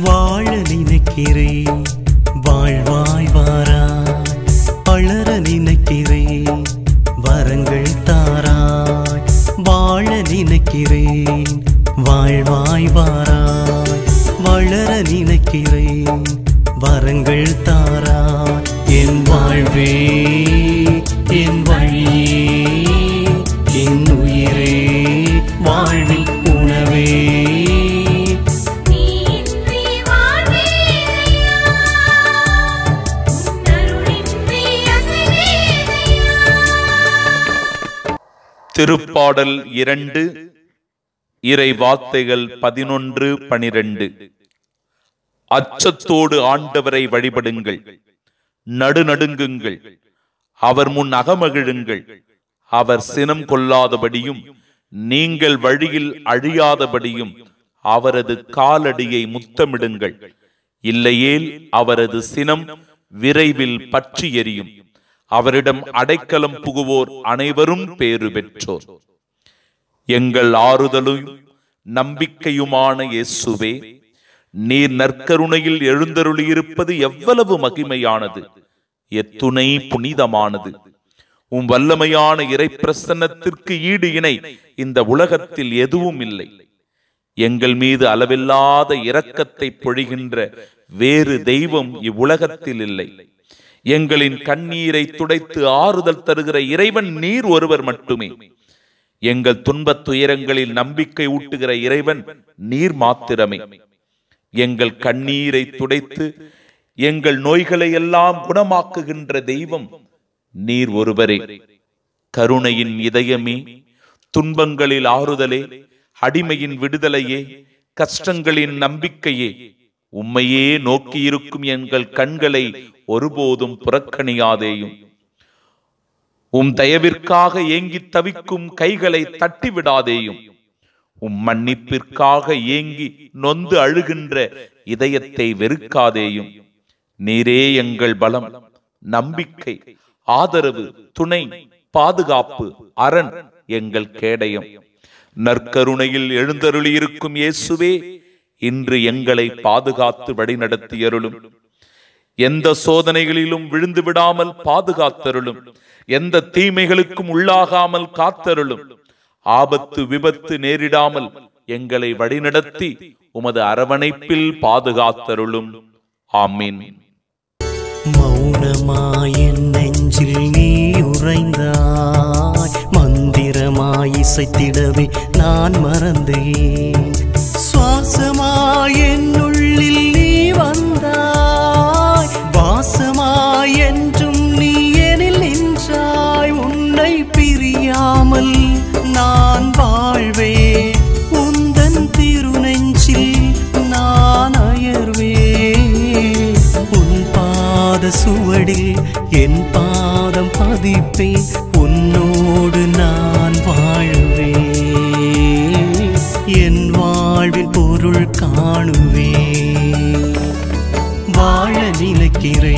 வாழ நினைக்கிறேன் வாழ்வாய் வாராய், வளர நினைக்கிறேன் வரங்கள் தாராய். வாழ நினைக்கிறேன் வாழ்வாய் வாராய், வளர நினைக்கிறேன் வரங்கள் தாராய். என் வாழ்வே என் வழியே என் உயிரே வாழ்வில் உணவே. திருப்பாடல் 2 இறை வார்த்தைகள் 11-12. அச்சத்தோடு ஆண்டவரை வழிபடுங்கள், நடுநடுங்குங்கள், அவர் முன் அகமகிழுங்கள். அவர் சினம் கொள்ளாதபடியும் நீங்கள் வழியில் அழியாதபடியும் அவரது காலடியை முத்தமிடுங்கள். இல்லையேல் அவரது சினம் விரைவில் பற்றி எரியும். அவரிடம் அடைக்கலம் புகுவோர் அனைவரும் பேறு பெற்றோர். எங்கள் ஆறுதலும் நம்பிக்கையுமான இயேசுவே, நீர் நற்கருணையில் எழுந்தருளியிருப்பது எவ்வளவு மகிமையானது, எத்துணை புனிதமானது. உம் வல்லமையான இறை பிரசன்னத்திற்கு ஈடு இணை இந்த உலகத்தில் எதுவும் இல்லை. எங்கள் மீது அளவில்லாத இரக்கத்தை பொழிகின்ற வேறு தெய்வம் இவ்வுலகத்தில் இல்லை. எங்களின் கண்ணீரை துடைத்து ஆறுதல் தருகிற இறைவன் நீர் ஒருவர் மட்டுமே. எங்கள் துன்பத் துயரங்களில் நம்பிக்கை ஊட்டுகிற இறைவன் நீர் மாத்திரமே. எங்கள் கண்ணீரை துடைத்து எங்கள் நோய்களை எல்லாம் குணமாக்குகின்ற தெய்வம் நீர் ஒருவரே. கருணையின் இதயமே, துன்பங்களில் ஆறுதலே, அடிமையின் விடுதலையே, கஷ்டங்களின் நம்பிக்கையே, உம்மையே நோக்கியிருக்கும் எங்கள் கண்களை ஒருபோதும் புறக்கணியாதேயும். உம் தயவிற்காக ஏங்கி தவிக்கும் கைகளை தட்டிவிடாதேயும். உம் மன்னிப்பிற்காக ஏங்கி நொந்து அழுகின்ற இதயத்தை வெறுக்காதேயும். நீரே எங்கள் பலம், நம்பிக்கை, ஆதரவு, துணை, பாதுகாப்பு, அரண், எங்கள் கேடயம். நற்கருணையில் எழுந்தருளியிருக்கும் இயேசுவே, இன்று எங்களை பாதுகாத்து வழிநடத்தியருளும். எந்த சோதனைகளிலும் விழுந்து விடாமல் பாதுகாத்தருளும். எந்த தீமைகளுக்கும் உள்ளாகாமல் காத்தருளும். ஆபத்து விபத்து நேரிடாமல் எங்களை வழிநடத்தி உமது அரவணைப்பில் பாதுகாத்தருளும். ஆமீன். மௌனமாய் என் நெஞ்சில் நீ உறைந்தாய், மந்திரமாய் இசைத்திடவே நான் மறந்தேன். சுவாசமாய் என் உள்ளில் நீ வந்தாய், வாசமாய் என்றும் நீ எனில் நின்றாய். உன்னை பிரியாமல் நான் வாழ்வேன், உந்தன் திருநெஞ்சில் நான் அயர்வேன். உன் பாத சுவடில் என் பாதம் பதிப்பேன், உன்னோடு நான் வாழுவேன். என் வாழ்வின் பொருள் காணுவேன். வாழ நினைக்கிறேன்